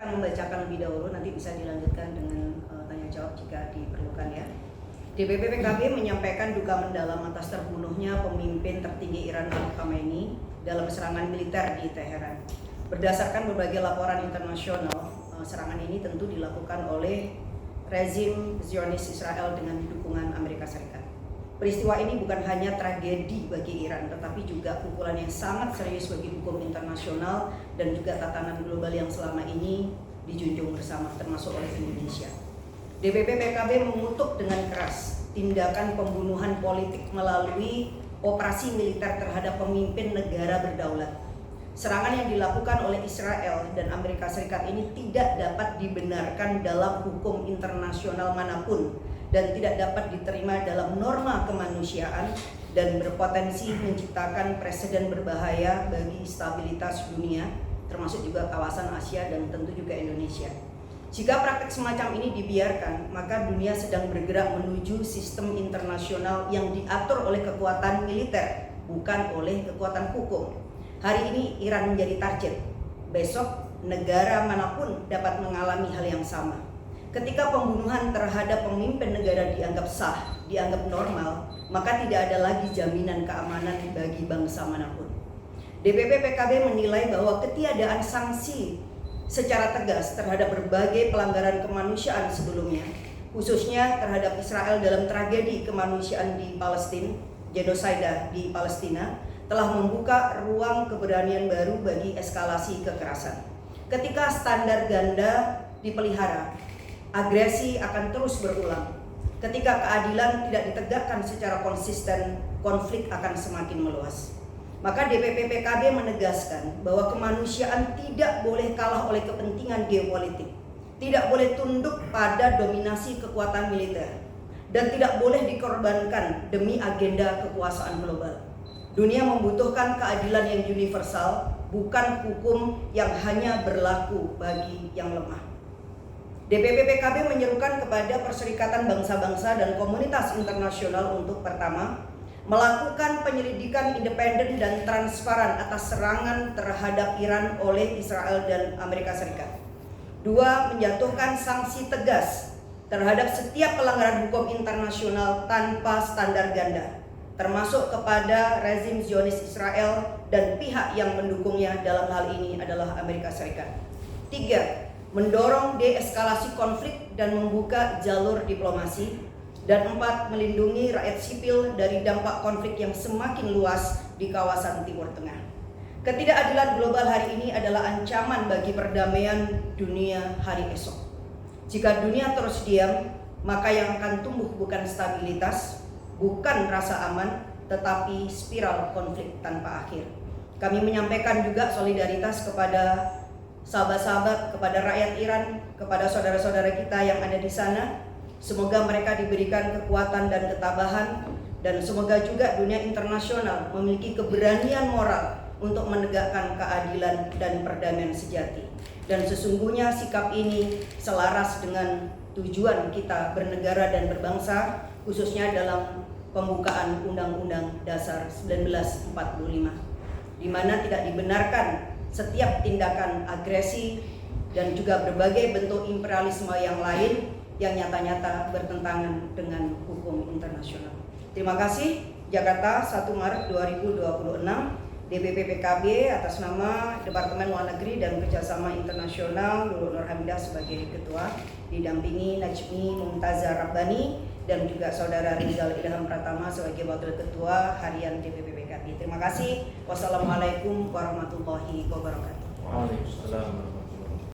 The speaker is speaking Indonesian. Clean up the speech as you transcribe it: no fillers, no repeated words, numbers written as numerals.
Akan membacakan lebih dahulu, nanti bisa dilanjutkan dengan tanya jawab jika diperlukan ya. DPP PKB menyampaikan duka mendalam atas terbunuhnya pemimpin tertinggi Iran Ali Khamenei dalam serangan militer di Teheran. Berdasarkan berbagai laporan internasional, serangan ini tentu dilakukan oleh rezim Zionis Israel dengan dukungan Amerika Serikat. Peristiwa ini bukan hanya tragedi bagi Iran, tetapi juga pukulan yang sangat serius bagi hukum internasional dan juga tatanan global yang selama ini dijunjung bersama, termasuk oleh Indonesia. DPP PKB mengutuk dengan keras tindakan pembunuhan politik melalui operasi militer terhadap pemimpin negara berdaulat. Serangan yang dilakukan oleh Israel dan Amerika Serikat ini tidak dapat dibenarkan dalam hukum internasional manapun dan tidak dapat diterima dalam norma kemanusiaan dan berpotensi menciptakan preseden berbahaya bagi stabilitas dunia, termasuk juga kawasan Asia dan tentu juga Indonesia. Jika praktek semacam ini dibiarkan, maka dunia sedang bergerak menuju sistem internasional yang diatur oleh kekuatan militer, bukan oleh kekuatan hukum. Hari ini Iran menjadi target, besok negara manapun dapat mengalami hal yang sama. Ketika pembunuhan terhadap pemimpin negara dianggap sah, dianggap normal, maka tidak ada lagi jaminan keamanan bagi bangsa manapun. DPP PKB menilai bahwa ketiadaan sanksi secara tegas terhadap berbagai pelanggaran kemanusiaan sebelumnya, khususnya terhadap Israel dalam tragedi kemanusiaan di Palestina, genosida di Palestina, telah membuka ruang keberanian baru bagi eskalasi kekerasan. Ketika standar ganda dipelihara, agresi akan terus berulang. Ketika keadilan tidak ditegakkan secara konsisten, konflik akan semakin meluas. Maka DPP PKB menegaskan bahwa kemanusiaan tidak boleh kalah oleh kepentingan geopolitik, tidak boleh tunduk pada dominasi kekuatan militer, dan tidak boleh dikorbankan demi agenda kekuasaan global. Dunia membutuhkan keadilan yang universal, bukan hukum yang hanya berlaku bagi yang lemah. DPP PKB menyerukan kepada Perserikatan Bangsa-Bangsa dan komunitas internasional untuk pertama, melakukan penyelidikan independen dan transparan atas serangan terhadap Iran oleh Israel dan Amerika Serikat. Dua, menjatuhkan sanksi tegas terhadap setiap pelanggaran hukum internasional tanpa standar ganda, termasuk kepada rezim Zionis Israel dan pihak yang mendukungnya, dalam hal ini adalah Amerika Serikat. Tiga, mendorong deeskalasi konflik dan membuka jalur diplomasi. Dan empat, melindungi rakyat sipil dari dampak konflik yang semakin luas di kawasan Timur Tengah. Ketidakadilan global hari ini adalah ancaman bagi perdamaian dunia hari esok. Jika dunia terus diam, maka yang akan tumbuh bukan stabilitas, bukan rasa aman, tetapi spiral konflik tanpa akhir. Kami menyampaikan juga solidaritas kepada sahabat-sahabat, kepada rakyat Iran, kepada saudara-saudara kita yang ada di sana. Semoga mereka diberikan kekuatan dan ketabahan, dan semoga juga dunia internasional memiliki keberanian moral untuk menegakkan keadilan dan perdamaian sejati. Dan sesungguhnya sikap ini selaras dengan tujuan kita bernegara dan berbangsa, khususnya dalam pembukaan Undang-Undang Dasar 1945, di mana tidak dibenarkan setiap tindakan agresi dan juga berbagai bentuk imperialisme yang lain yang nyata-nyata bertentangan dengan hukum internasional. Terima kasih. Jakarta, 1 Maret 2026, DPP PKB atas nama Departemen Luar Negeri dan Kerjasama Internasional, Lulu Nur Hamidah sebagai Ketua, didampingi Najmi Mumtazah Rabbani dan juga Saudara Rizal Ilham Pratama sebagai Wakil Ketua Harian DPP PKB. Terima kasih. Wassalamualaikum warahmatullahi wabarakatuh. Waalaikumsalam.